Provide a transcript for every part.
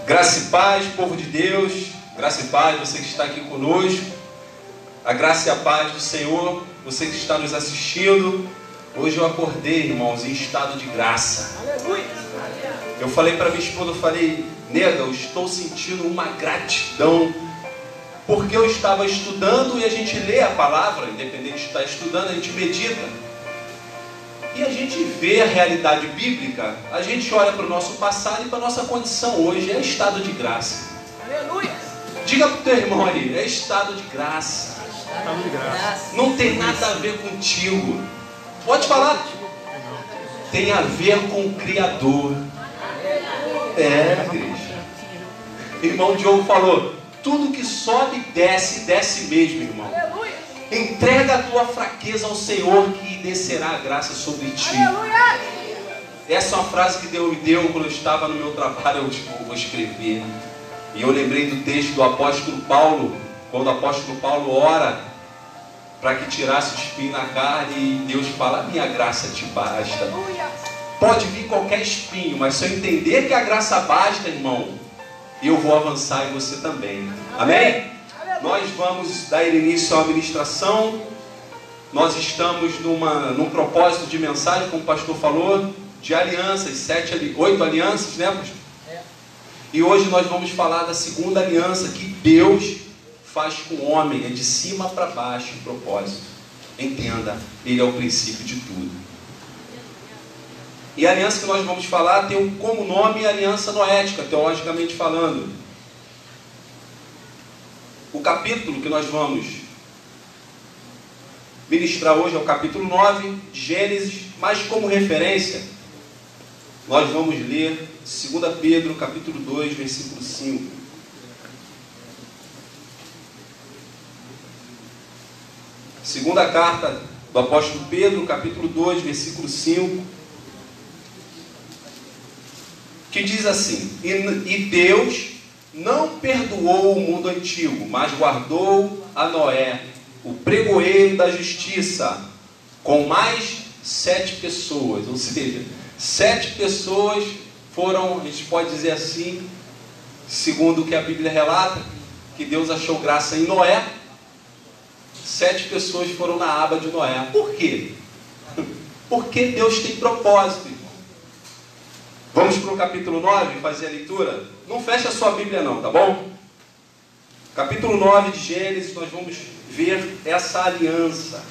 Graça e paz, povo de Deus. Graça e paz, você que está aqui conosco. A graça e a paz do Senhor, você que está nos assistindo. Hoje eu acordei, irmãos, em estado de graça. Aleluia. Eu falei para minha esposa, nega, eu estou sentindo uma gratidão, porque eu estava estudando e a gente lê a palavra, independente de estar estudando, a gente medita. E a gente vê a realidade bíblica, a gente olha para o nosso passado e para a nossa condição hoje, é estado de graça. Aleluia. Diga para o teu irmão aí, é estado de graça. Estado de graça. Não tem nada a ver contigo. Pode falar. Tem a ver com o Criador. É, igreja. Irmão Diogo falou, tudo que sobe, desce, desce mesmo, irmão. Aleluia. Entrega a tua fraqueza ao Senhor, que descerá a graça sobre ti. Aleluia. Essa é uma frase que Deus me deu quando eu estava no meu trabalho, eu vou escrever. E eu lembrei do texto do apóstolo Paulo, quando o apóstolo Paulo ora para que tirasse o espinho na carne, e Deus fala, minha graça te basta. Aleluia. Pode vir qualquer espinho, mas se eu entender que a graça basta, irmão, eu vou avançar em você também. Amém? Nós vamos dar início à ministração. Nós estamos num propósito de mensagem, como o pastor falou, de alianças, 8 alianças, né, pastor? E hoje nós vamos falar da segunda aliança que Deus faz com o homem, é de cima para baixo o propósito. Entenda, Ele é o princípio de tudo. E a aliança que nós vamos falar tem como nome aliança noética, teologicamente falando. O capítulo que nós vamos ministrar hoje é o capítulo 9 de Gênesis, mas como referência, nós vamos ler 2 Pedro, capítulo 2, versículo 5. Segunda carta do apóstolo Pedro, capítulo 2, versículo 5, que diz assim, e Deus não perdoou o mundo antigo, mas guardou a Noé, o pregoeiro da justiça, com mais 7 pessoas, ou seja, 7 pessoas foram, a gente pode dizer assim, segundo o que a Bíblia relata, que Deus achou graça em Noé. 7 pessoas foram na aba de Noé. Por quê? Porque Deus tem propósito, irmão. Vamos para o capítulo 9 fazer a leitura? Não fecha a sua Bíblia não, tá bom? Capítulo 9 de Gênesis, nós vamos ver essa aliança.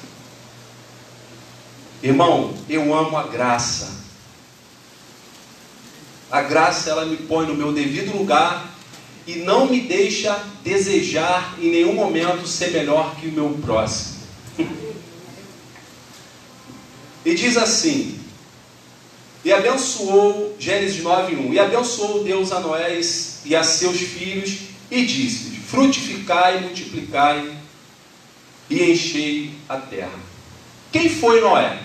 Irmão, eu amo a graça. A graça, ela me põe no meu devido lugar e não me deixa desejar em nenhum momento ser melhor que o meu próximo. E diz assim, e abençoou, Gênesis 9:1, e abençoou Deus a Noé e a seus filhos, e disse-lhes, frutificai, multiplicai, e enchei a terra. Quem foi Noé?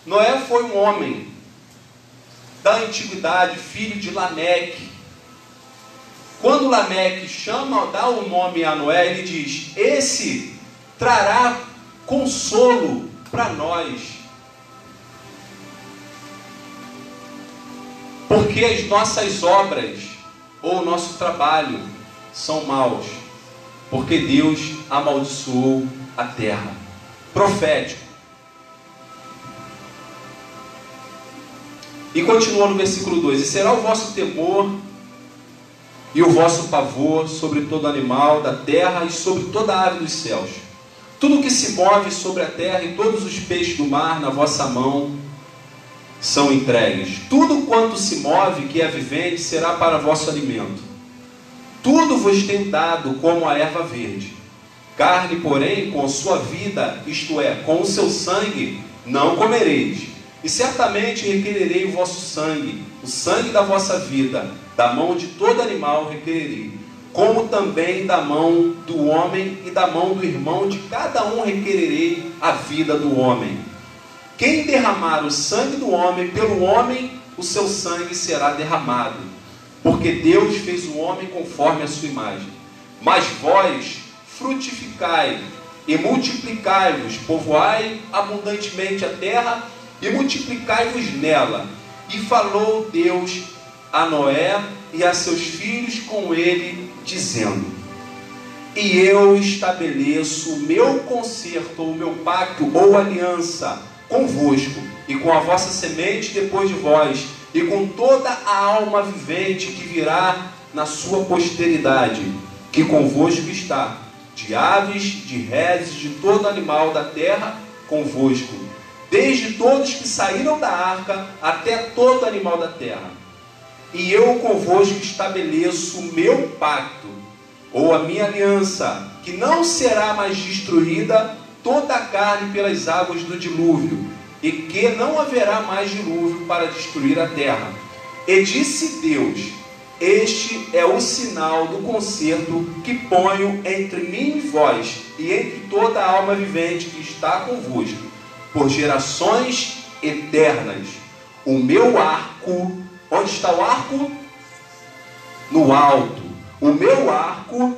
Noé foi um homem da antiguidade, filho de Lameque. Quando Lameque dá o nome a Noé, ele diz, esse trará consolo para nós. Porque as nossas obras, ou o nosso trabalho, são maus. Porque Deus amaldiçoou a terra. Profético. E continua no versículo 2, e será o vosso temor e o vosso pavor sobre todo animal da terra e sobre toda a ave dos céus. Tudo que se move sobre a terra e todos os peixes do mar na vossa mão são entregues. Tudo quanto se move, que é vivente, será para vosso alimento. Tudo vos tenho dado como a erva verde. Carne, porém, com a sua vida, isto é, com o seu sangue, não comereis. E certamente requererei o vosso sangue, o sangue da vossa vida, da mão de todo animal requererei, como também da mão do homem e da mão do irmão, de cada um requererei a vida do homem. Quem derramar o sangue do homem, pelo homem o seu sangue será derramado, porque Deus fez o homem conforme a sua imagem. Mas vós frutificai e multiplicai-vos, povoai abundantemente a terra e multiplicai-vos nela. E falou Deus a Noé e a seus filhos com ele, dizendo: e eu estabeleço o meu concerto, ou o meu pacto, ou aliança convosco, e com a vossa semente depois de vós, e com toda a alma vivente que virá na sua posteridade, que convosco está, de aves, de reses, de todo animal da terra, convosco, desde todos que saíram da arca, até todo animal da terra. E eu convosco estabeleço o meu pacto, ou a minha aliança, que não será mais destruída toda a carne pelas águas do dilúvio, e que não haverá mais dilúvio para destruir a terra. E disse Deus: este é o sinal do concerto que ponho entre mim e vós, e entre toda a alma vivente que está convosco, por gerações eternas. O meu arco, onde está o arco? No alto. O meu arco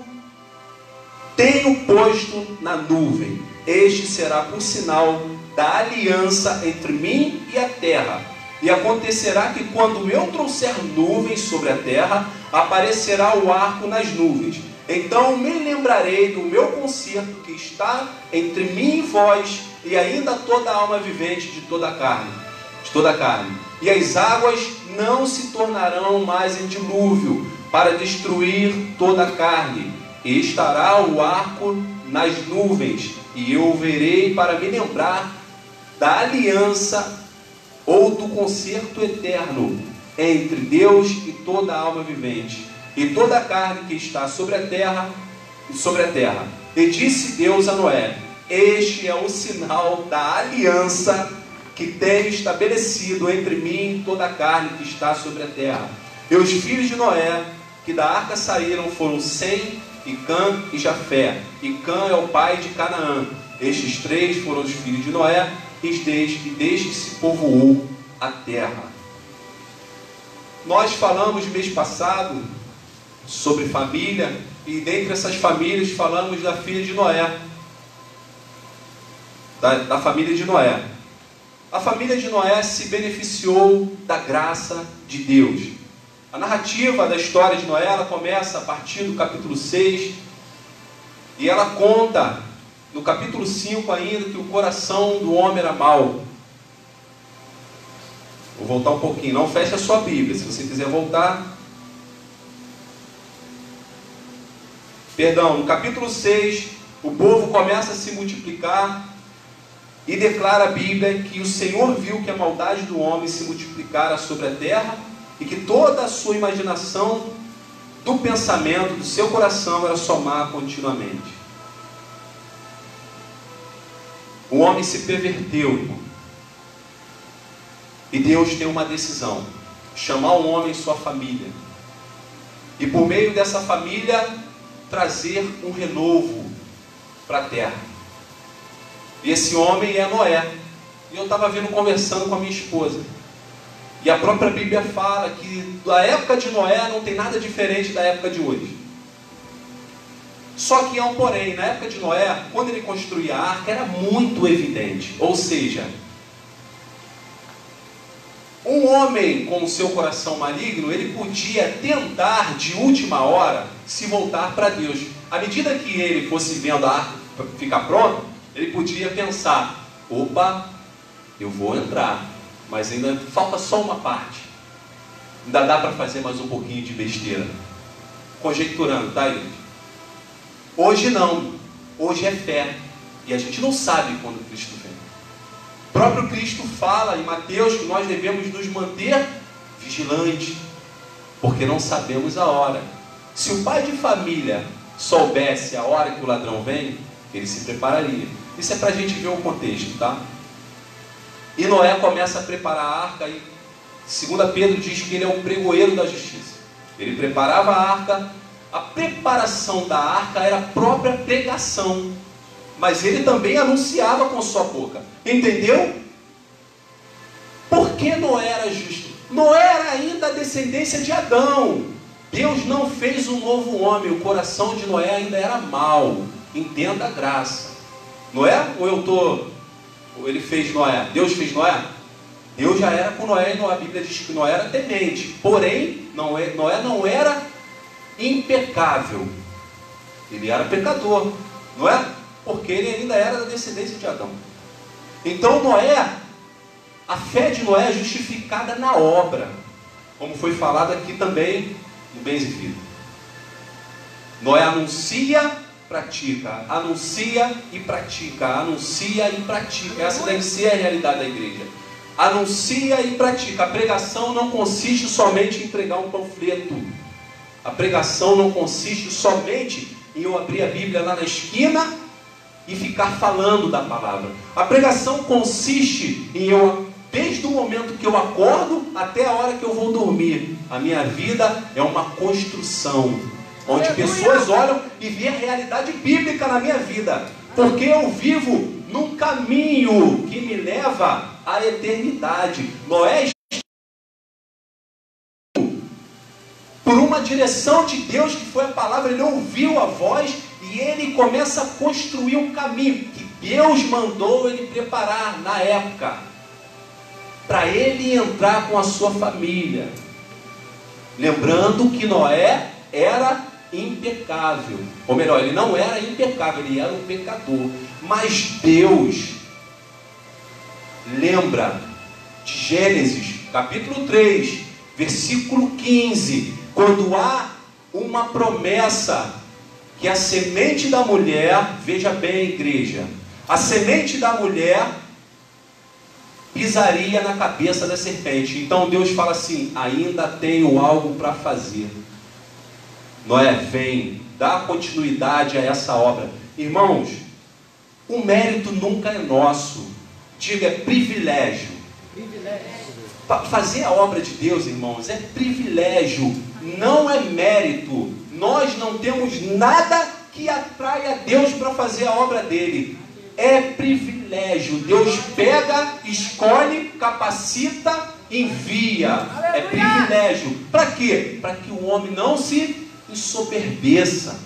tenho posto na nuvem. Este será por sinal da aliança entre mim e a terra. E acontecerá que quando eu trouxer nuvens sobre a terra, aparecerá o arco nas nuvens. Então me lembrarei do meu concerto que está entre mim e vós, e ainda toda a alma vivente de toda a carne. E as águas não se tornarão mais em dilúvio, para destruir toda a carne. E estará o arco nas nuvens, e eu o verei para me lembrar da aliança ou do concerto eterno entre Deus e toda a alma vivente, e toda a carne que está sobre a terra. E disse Deus a Noé: este é o sinal da aliança que tenho estabelecido entre mim e toda a carne que está sobre a terra. E os filhos de Noé que da arca saíram foram Sem, e Cã e Jafé. E Cã é o pai de Canaã. Estes três foram os filhos de Noé, e desde que se povoou a terra. Nós falamos mês passado sobre família, e dentre essas famílias falamos da filha de Noé, da família de Noé. A família de Noé se beneficiou da graça de Deus. A narrativa da história de Noé, ela começa a partir do capítulo 6, e ela conta no capítulo 5 ainda que o coração do homem era mau. Vou voltar um pouquinho, não feche a sua Bíblia, se você quiser voltar. Perdão, no capítulo 6, o povo começa a se multiplicar, e declara a Bíblia que o Senhor viu que a maldade do homem se multiplicara sobre a terra, e que toda a sua imaginação do pensamento, do seu coração, era só má continuamente. O homem se perverteu, irmão. E Deus tem uma decisão: chamar o homem e sua família, e por meio dessa família trazer um renovo para a terra. E esse homem é Noé. E eu estava conversando com a minha esposa, e a própria Bíblia fala que da época de Noé não tem nada diferente da época de hoje. Só que há um porém. Na época de Noé, quando ele construía a arca, era muito evidente. Ou seja, um homem com o seu coração maligno, ele podia tentar de última hora se voltar para Deus. À medida que ele fosse vendo a arca ficar pronta, ele podia pensar: opa, eu vou entrar, mas ainda falta só uma parte. Ainda dá para fazer mais um pouquinho de besteira. Conjecturando, tá, gente? Hoje não. Hoje é fé. E a gente não sabe quando Cristo vem. O próprio Cristo fala em Mateus que nós devemos nos manter vigilantes, porque não sabemos a hora. Se o pai de família soubesse a hora que o ladrão vem, ele se prepararia. Isso é para a gente ver o contexto, tá? E Noé começa a preparar a arca, e 2 Pedro diz que ele é o pregoeiro da justiça. Ele preparava a arca. A preparação da arca era a própria pregação, mas ele também anunciava com sua boca. Entendeu? Por que Noé era justo? Noé era ainda a descendência de Adão. Deus não fez um novo homem. O coração de Noé ainda era mau. Entenda a graça. Noé? Ou ele fez Noé? Deus fez Noé? Deus já era com Noé, e a Bíblia diz que Noé era temente. Porém, Noé não era impecável. Ele era pecador, não é? Porque ele ainda era da descendência de Adão. Então Noé, a fé de Noé é justificada na obra, como foi falado aqui também no Bens e Vida. Noé anuncia, pratica, anuncia e pratica, anuncia e pratica. Essa deve ser a realidade da igreja. Anuncia e pratica. A pregação não consiste somente em pregar um panfleto. A pregação não consiste somente em eu abrir a Bíblia lá na esquina e ficar falando da palavra. A pregação consiste em eu, desde o momento que eu acordo até a hora que eu vou dormir. A minha vida é uma construção, onde pessoas olham e veem a realidade bíblica na minha vida. Porque eu vivo num caminho que me leva à eternidade. Noé, por uma direção de Deus, que foi a palavra, ele ouviu a voz e ele começa a construir um caminho que Deus mandou ele preparar na época, para ele entrar com a sua família. Lembrando que Noé era impecável, ou melhor, ele não era impecável, ele era um pecador. Mas Deus lembra de Gênesis capítulo 3, versículo 15, quando há uma promessa que a semente da mulher, veja bem, igreja, a semente da mulher pisaria na cabeça da serpente. Então Deus fala assim: ainda tenho algo para fazer. Noé, vem, dá continuidade a essa obra. Irmãos, o mérito nunca é nosso. Diga, é privilégio. Fazer a obra de Deus, irmãos, é privilégio, não é mérito. Nós não temos nada que atraia Deus para fazer a obra dele. É privilégio. Deus pega, escolhe, capacita, envia. É privilégio. Para quê? Para que o homem não se ensoberbeça.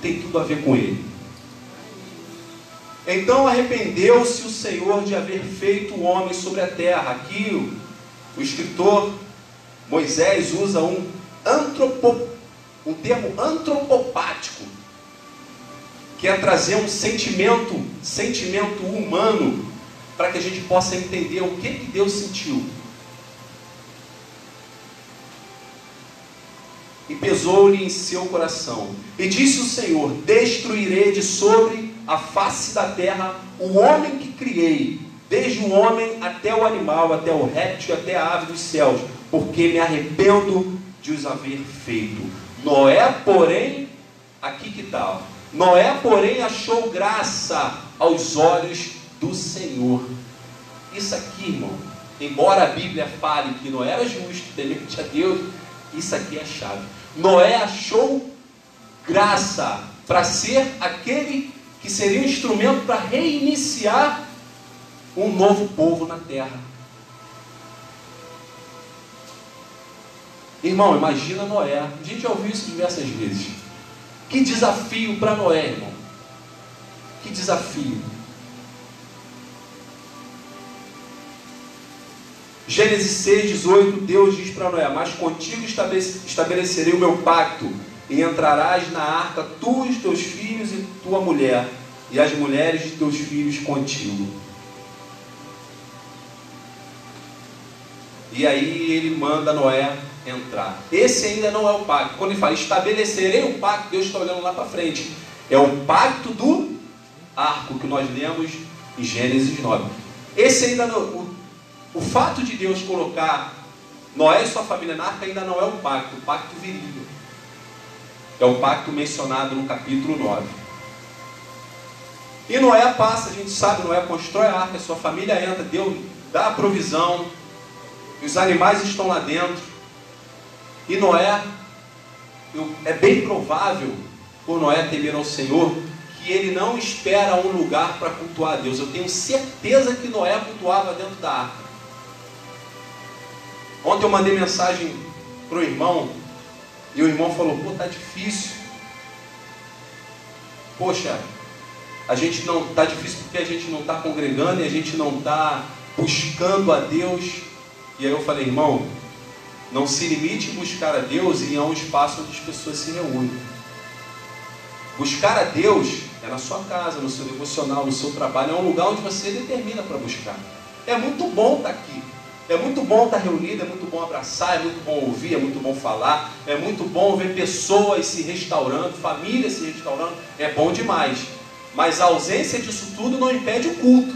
Tem tudo a ver com ele. Então arrependeu-se o Senhor de haver feito o homem sobre a terra. Aqui o escritor Moisés usa um termo antropopático, que é trazer um sentimento humano, para que a gente possa entender o que Deus sentiu. E pesou-lhe em seu coração. E disse o Senhor: destruirei de sobre a face da terra o homem que criei, desde o homem até o animal, até o réptil, até a ave dos céus, porque me arrependo de os haver feito. Noé, porém, aqui que tal? Noé, porém, achou graça aos olhos do Senhor. Isso aqui, irmão, embora a Bíblia fale que Noé era justo, temente a Deus, isso aqui é a chave. Noé achou graça para ser aquele que seria um instrumento para reiniciar um novo povo na terra. Irmão, imagina Noé. A gente já ouviu isso diversas vezes. Que desafio para Noé, irmão. Que desafio. Gênesis 6, 18, Deus diz para Noé: mas contigo estabelecerei o meu pacto, e entrarás na arca, tu e os teus filhos e tua mulher, e as mulheres de teus filhos contigo. E aí ele manda Noé entrar. Esse ainda não é o pacto. Quando ele fala estabelecerei o pacto, Deus está olhando lá para frente. É o pacto do arco que nós lemos em Gênesis 9. Esse ainda não... O fato de Deus colocar Noé e sua família na arca ainda não é o pacto viria. É o pacto mencionado no capítulo 9. E Noé passa, a gente sabe, Noé constrói a arca, sua família entra, Deus dá a provisão, os animais estão lá dentro. E Noé, é bem provável, por Noé temer ao Senhor, que ele não espera um lugar para cultuar a Deus. Eu tenho certeza que Noé cultuava dentro da arca. Ontem eu mandei mensagem para o irmão, e o irmão falou: pô, tá difícil. Poxa, A gente não está difícil porque a gente não está congregando e a gente não está buscando a Deus. E aí eu falei, irmão, não se limite em buscar a Deus em um espaço onde as pessoas se reúnem. Buscar a Deus é na sua casa, no seu devocional, no seu trabalho, é um lugar onde você determina para buscar. É muito bom estar aqui, é muito bom estar reunido, é muito bom abraçar, é muito bom ouvir, é muito bom falar, é muito bom ver pessoas se restaurando, famílias se restaurando, é bom demais. Mas a ausência disso tudo não impede o culto.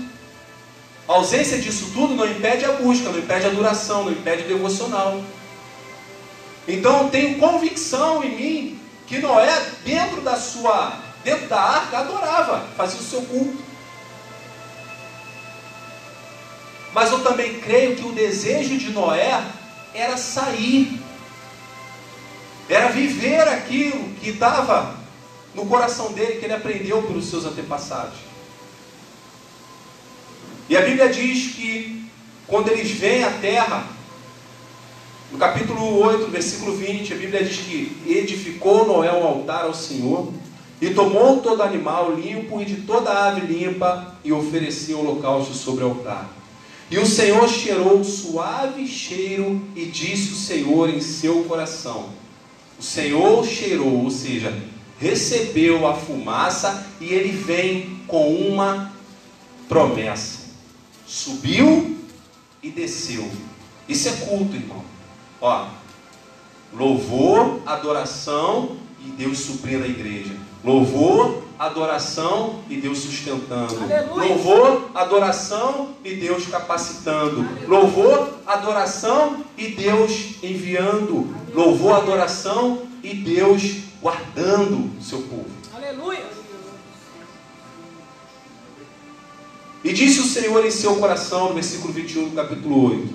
A ausência disso tudo não impede a busca, não impede a adoração, não impede o devocional. Então eu tenho convicção em mim que Noé, dentro da arca, adorava, fazia o seu culto. Mas eu também creio que o desejo de Noé era sair, era viver aquilo que estava no coração dele, que ele aprendeu pelos seus antepassados. E a Bíblia diz que quando eles veem a terra, no capítulo 8, versículo 20, a Bíblia diz que edificou Noé um altar ao Senhor, e tomou todo animal limpo e de toda ave limpa, e ofereceu holocausto sobre o altar. E o Senhor cheirou suave cheiro, e disse o Senhor em seu coração. O Senhor cheirou, ou seja, recebeu a fumaça, e ele vem com uma promessa. Subiu e desceu. Isso é culto, irmão. Ó, louvor, adoração e Deus suprindo a igreja. Louvor, adoração e Deus sustentando. Aleluia. Louvor, adoração e Deus capacitando. Aleluia. Louvor, adoração e Deus enviando. Aleluia. Louvor, adoração e Deus guardando o seu povo. Aleluia. E disse o Senhor em seu coração, no versículo 21 do capítulo 8: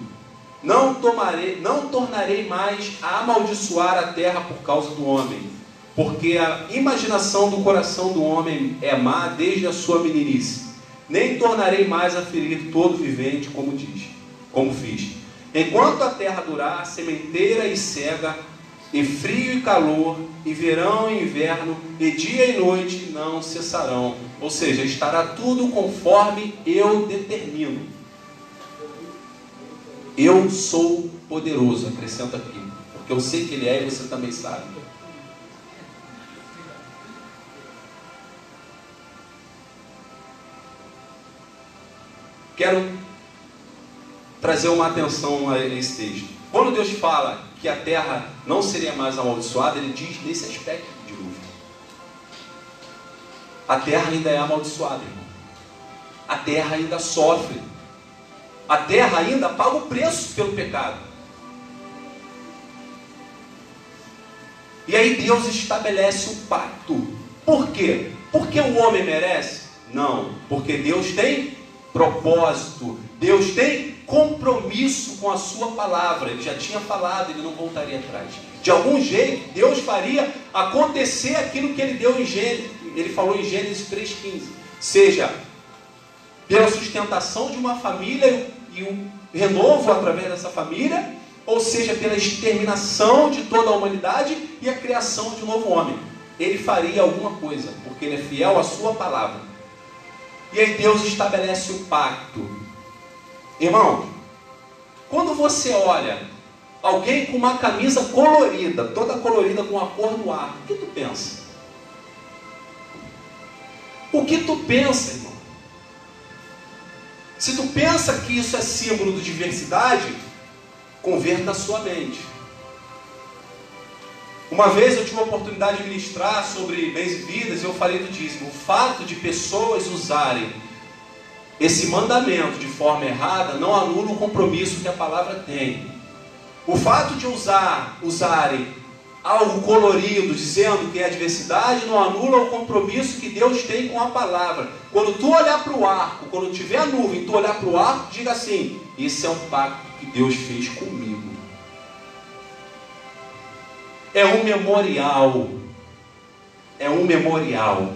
Não tornarei mais a amaldiçoar a terra por causa do homem, porque a imaginação do coração do homem é má desde a sua meninice. Nem tornarei mais a ferir todo vivente, como fiz. Enquanto a terra durar, sementeira e cega, e frio e calor, e verão e inverno, e dia e noite não cessarão. Ou seja, estará tudo conforme eu determino. Eu sou poderoso, acrescenta aqui, porque eu sei que Ele é e você também sabe. Quero trazer uma atenção a esse texto. Quando Deus fala que a terra não seria mais amaldiçoada, Ele diz nesse aspecto de dilúvio. A terra ainda é amaldiçoada, irmão. A terra ainda sofre. A terra ainda paga o preço pelo pecado. E aí Deus estabelece um pacto. Por quê? Porque o homem merece? Não. Porque Deus tem propósito. Deus tem compromisso com a sua palavra. Ele já tinha falado, ele não voltaria atrás. De algum jeito, Deus faria acontecer aquilo que ele deu em Gênesis. Ele falou em Gênesis 3,15. Seja pela sustentação de uma família e um renovo através dessa família, ou seja, pela exterminação de toda a humanidade e a criação de um novo homem. Ele faria alguma coisa, porque ele é fiel à sua palavra. E aí Deus estabelece o pacto. Irmão, quando você olha alguém com uma camisa colorida, toda colorida com a cor do ar, o que tu pensa? O que tu pensa, irmão? Se tu pensa que isso é símbolo de diversidade, converta a sua mente. Uma vez eu tive a oportunidade de ministrar sobre bens e vidas e eu falei do dízimo. O fato de pessoas usarem esse mandamento de forma errada não anula o compromisso que a palavra tem. O fato de usarem algo colorido, dizendo que é a diversidade, não anula o compromisso que Deus tem com a palavra. Quando tu olhar para o arco, quando tiver a nuvem e tu olhar para o arco, diga assim: esse é um pacto que Deus fez comigo. É um memorial. É um memorial.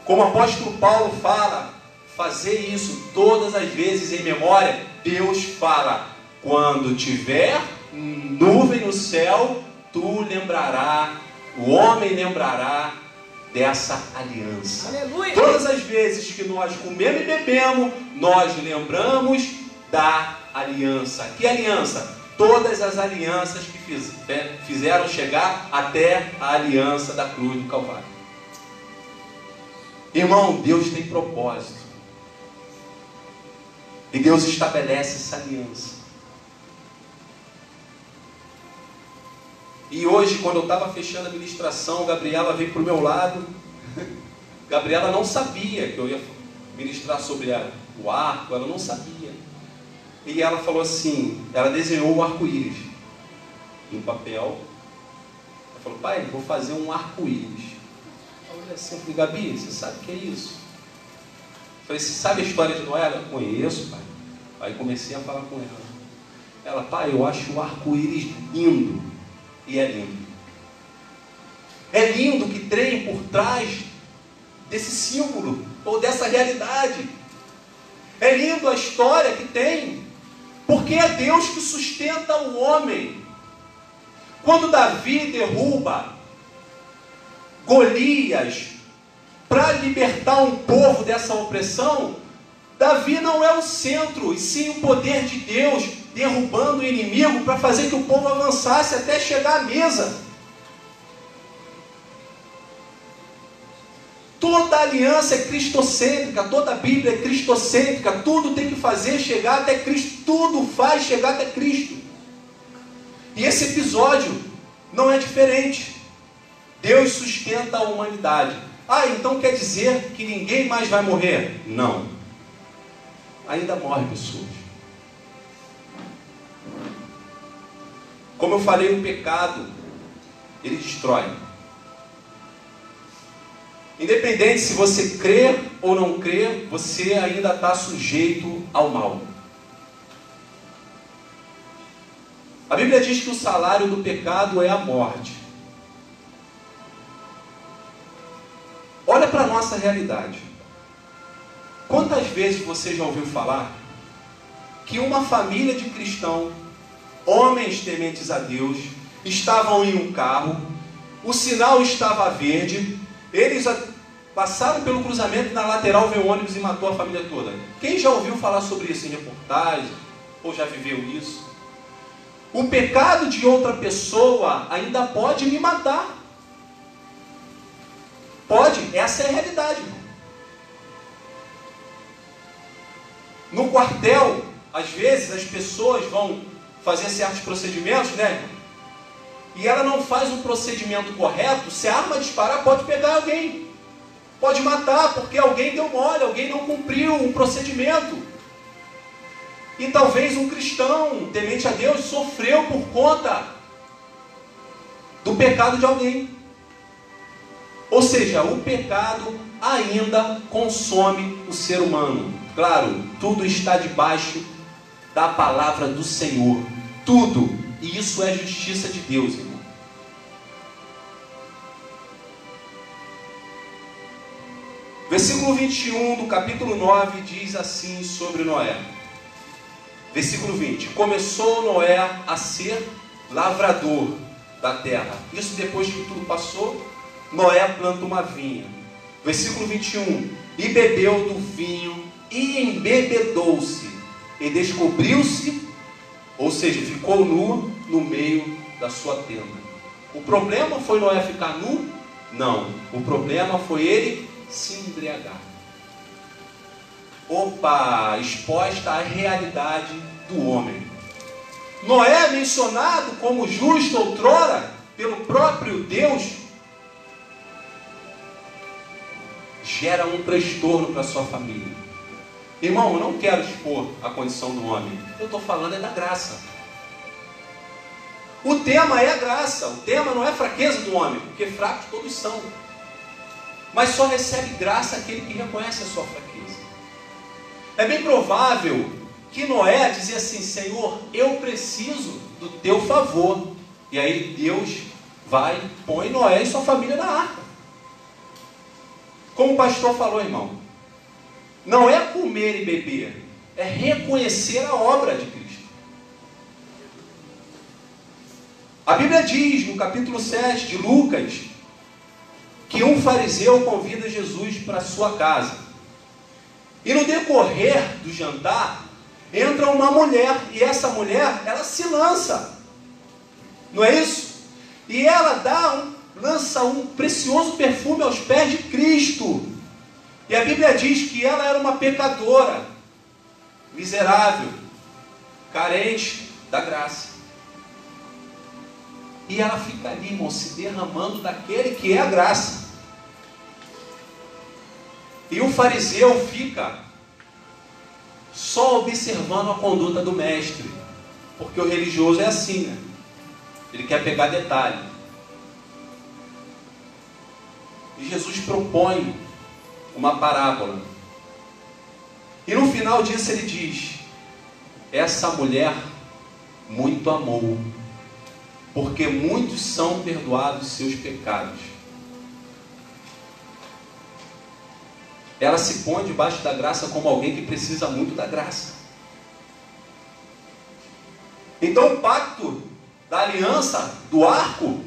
Como o apóstolo Paulo fala, fazer isso todas as vezes em memória. Deus fala: quando tiver nuvem no céu, tu lembrará, o homem lembrará dessa aliança. Aleluia. Todas as vezes que nós comemos e bebemos, nós lembramos da aliança. Que aliança? Todas as alianças que fizeram chegar até a aliança da cruz do Calvário. Irmão, Deus tem propósito. E Deus estabelece essa aliança. E hoje, quando eu estava fechando a ministração, Gabriela veio para o meu lado. Gabriela não sabia que eu ia ministrar sobre o arco, ela não sabia. E ela falou assim, ela desenhou o arco-íris no papel. Ela falou, pai, vou fazer um arco-íris. Eu falei assim, Gabi, você sabe o que é isso? Eu falei, você sabe a história de Noé? Eu conheço, pai. Aí comecei a falar com ela. Ela, pai, eu acho o arco-íris lindo. E é lindo. É lindo que tem por trás desse símbolo, ou dessa realidade. É lindo a história que tem, porque é Deus que sustenta o homem. Quando Davi derruba Golias para libertar um povo dessa opressão, Davi não é o centro, e sim o poder de Deus derrubando o inimigo para fazer que o povo avançasse até chegar à mesa. Toda aliança é cristocêntrica, toda a Bíblia é cristocêntrica, tudo tem que fazer chegar até Cristo, tudo faz chegar até Cristo. E esse episódio não é diferente. Deus sustenta a humanidade. Ah, então quer dizer que ninguém mais vai morrer? Não. Ainda morrem pessoas. Como eu falei, o pecado, ele destrói. Independente se você crê ou não crê, você ainda está sujeito ao mal. A Bíblia diz que o salário do pecado é a morte. Olha para a nossa realidade. Quantas vezes você já ouviu falar que uma família de cristãos, homens tementes a Deus, estavam em um carro, o sinal estava verde, eles passaram pelo cruzamento, na lateral veio um ônibus e matou a família toda? Quem já ouviu falar sobre isso em reportagem? Ou já viveu isso? O pecado de outra pessoa ainda pode me matar. Pode, essa é a realidade. No quartel, às vezes as pessoas vão fazer certos procedimentos, né? E ela não faz um procedimento correto, se a arma disparar pode pegar alguém. Pode matar, porque alguém deu mole, alguém não cumpriu um procedimento. E talvez um cristão, temente a Deus, sofreu por conta do pecado de alguém. Ou seja, o pecado ainda consome o ser humano. Claro, tudo está debaixo da palavra do Senhor. Tudo. E isso é justiça de Deus, irmão. Versículo 21 do capítulo 9 diz assim sobre Noé. Versículo 20. Começou Noé a ser lavrador da terra. Isso depois que tudo passou, Noé planta uma vinha. Versículo 21. E bebeu do vinho e embebedou-se. E descobriu-se, ou seja, ficou nu no meio da sua tenda. O problema foi Noé ficar nu? Não. O problema foi ele se embriagar. Opa, exposta à realidade do homem. Noé, mencionado como justo outrora pelo próprio Deus, gera um transtorno para sua família. Irmão, eu não quero expor a condição do homem. Eu estou falando é da graça. O tema é a graça. O tema não é a fraqueza do homem, porque fracos todos são. Mas só recebe graça aquele que reconhece a sua fraqueza. É bem provável que Noé dizia assim: Senhor, eu preciso do teu favor. E aí Deus vai, põe Noé e sua família na arca. Como o pastor falou, irmão, não é comer e beber, é reconhecer a obra de Cristo. A Bíblia diz no capítulo 7 de Lucas que um fariseu convida Jesus para sua casa. E no decorrer do jantar, entra uma mulher, e essa mulher, ela se lança. Não é isso? E ela lança um precioso perfume aos pés de Cristo. E a Bíblia diz que ela era uma pecadora, miserável, carente da graça. E ela fica ali, irmão, se derramando daquele que é a graça. E o fariseu fica só observando a conduta do mestre. Porque o religioso é assim, né? Ele quer pegar detalhe. E Jesus propõe uma parábola. E no final disso ele diz: essa mulher muito amou, porque muitos são perdoados seus pecados. Ela se põe debaixo da graça como alguém que precisa muito da graça. Então o pacto da aliança, do arco,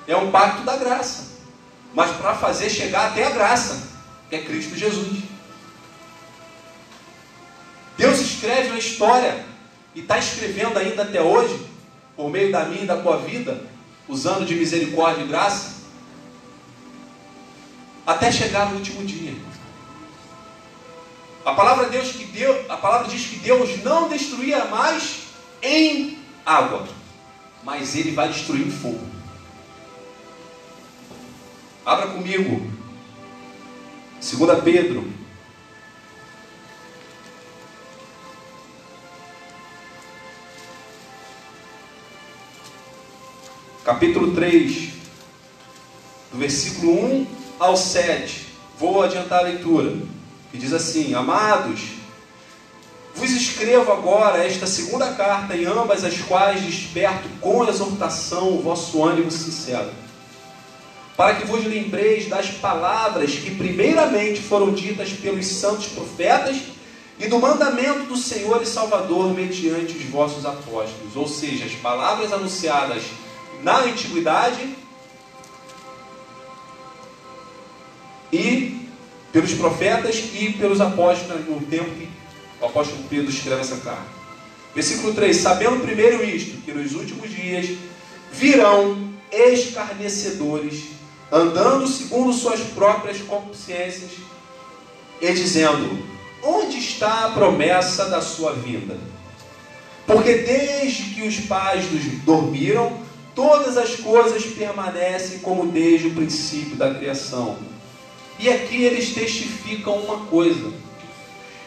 é um pacto da graça, mas para fazer chegar até a graça, que é Cristo Jesus. Deus escreve uma história, e está escrevendo ainda até hoje, por meio da minha e da tua vida, usando de misericórdia e graça, até chegar no último dia. A palavra diz que Deus não destruía mais em água, mas Ele vai destruir em fogo. Abra comigo 2 Pedro, capítulo 3, do versículo 1 ao 7. Vou adiantar a leitura, que diz assim: amados, vos escrevo agora esta segunda carta, em ambas as quais desperto com exortação o vosso ânimo sincero, para que vos lembreis das palavras que primeiramente foram ditas pelos santos profetas e do mandamento do Senhor e Salvador mediante os vossos apóstolos. Ou seja, as palavras anunciadas na antiguidade e pelos profetas e pelos apóstolos no tempo que o apóstolo Pedro escreve essa carta. Versículo 3: sabendo primeiro isto, que nos últimos dias virão escarnecedores, andando segundo suas próprias consciências, e dizendo: onde está a promessa da sua vinda? Porque desde que os pais dormiram, todas as coisas permanecem como desde o princípio da criação. E aqui eles testificam uma coisa.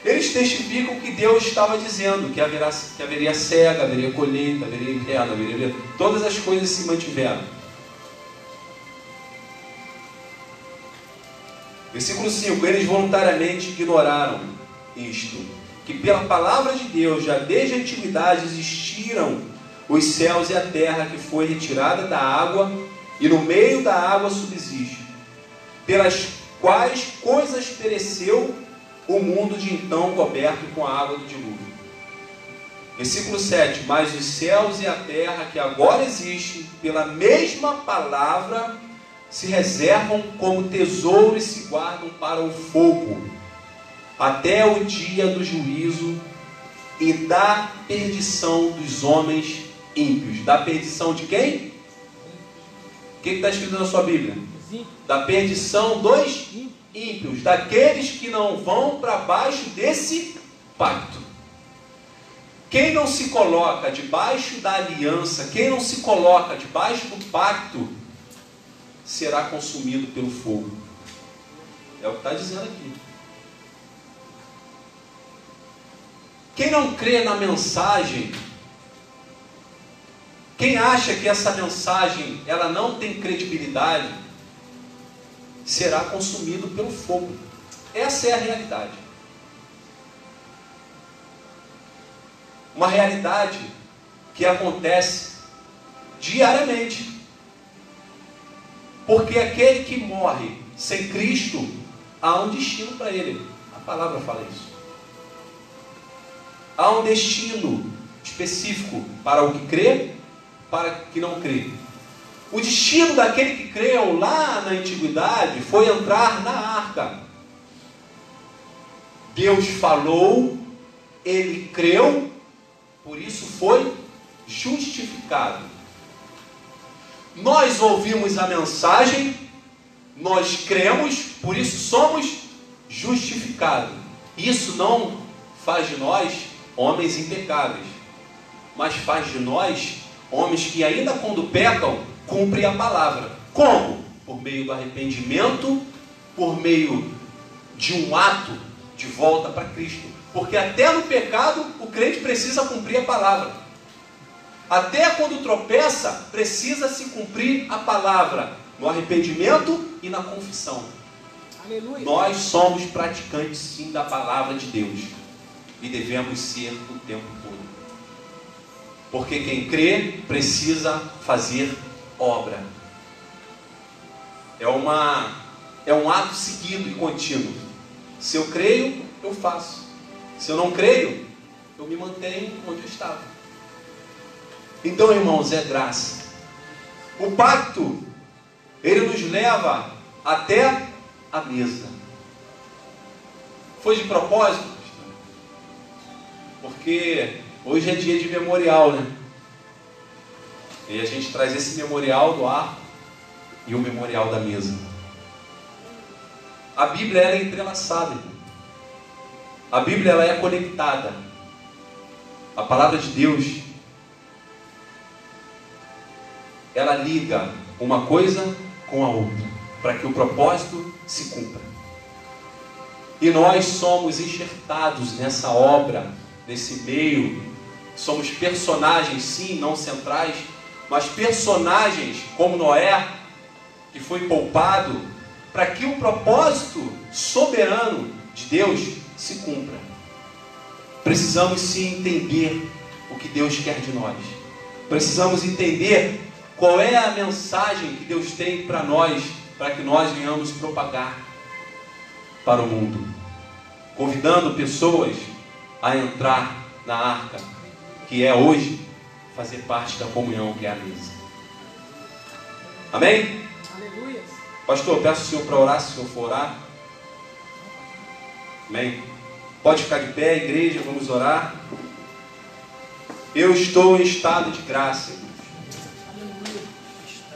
Eles testificam que Deus estava dizendo que haveria cega, haveria colheita, haveria inverno, haveria... todas as coisas se mantiveram. Versículo 5: eles voluntariamente ignoraram isto, que pela palavra de Deus, já desde a antiguidade existiram os céus e a terra, que foi retirada da água, e no meio da água subsiste, pelas quais coisas pereceu o mundo de então coberto com a água do dilúvio. Versículo 7: mas os céus e a terra que agora existem, pela mesma palavra, se reservam como tesouro e se guardam para o fogo, até o dia do juízo e da perdição dos homens ímpios. Da perdição de quem? O que está escrito na sua Bíblia? Da perdição dos ímpios, daqueles que não vão para baixo desse pacto. Quem não se coloca debaixo da aliança, quem não se coloca debaixo do pacto, será consumido pelo fogo. É o que está dizendo aqui. Quem não crê na mensagem, quem acha que essa mensagem ela não tem credibilidade, será consumido pelo fogo. Essa é a realidade. Uma realidade que acontece diariamente. Porque aquele que morre sem Cristo, há um destino para ele. A palavra fala isso. Há um destino específico para o que crê, para o que não crê. O destino daquele que creu lá na antiguidade foi entrar na arca. Deus falou, ele creu, por isso foi justificado. Nós ouvimos a mensagem, nós cremos, por isso somos justificados. Isso não faz de nós homens impecáveis, mas faz de nós homens que ainda quando pecam, cumprem a palavra. Como? Por meio do arrependimento, por meio de um ato de volta para Cristo. Porque até no pecado, o crente precisa cumprir a palavra. Até quando tropeça, precisa se cumprir a palavra. No arrependimento e na confissão. Aleluia. Nós somos praticantes sim da palavra de Deus. E devemos ser o tempo todo. Porque quem crê precisa fazer obra. É um ato seguido e contínuo. Se eu creio, eu faço. Se eu não creio, eu me mantenho onde eu estava. Então, irmãos, é graça. O pacto, ele nos leva até a mesa. Foi de propósito? Porque hoje é dia de memorial, né? E a gente traz esse memorial do arco e o memorial da mesa. A Bíblia ela é entrelaçada, irmão. A Bíblia ela é conectada. A palavra de Deus ela liga uma coisa com a outra, para que o propósito se cumpra. E nós somos enxertados nessa obra, nesse meio. Somos personagens, sim, não centrais, mas personagens como Noé, que foi poupado, para que o propósito soberano de Deus se cumpra. Precisamos sim entender o que Deus quer de nós. Precisamos entender qual é a mensagem que Deus tem para nós, para que nós venhamos propagar para o mundo, convidando pessoas a entrar na arca, que é hoje fazer parte da comunhão, que é a mesa. Amém? Aleluia. Pastor, peço o senhor para orar, se o senhor for orar. Amém? Pode ficar de pé, igreja, vamos orar. Eu estou em estado de graça.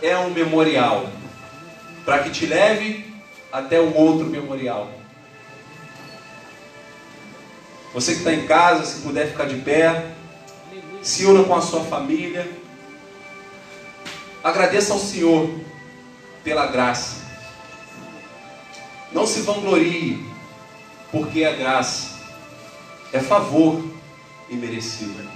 É um memorial para que te leve até um outro memorial. Você que está em casa, se puder ficar de pé, se una com a sua família. Agradeça ao Senhor pela graça. Não se vanglorie, porque a graça é favor imerecido.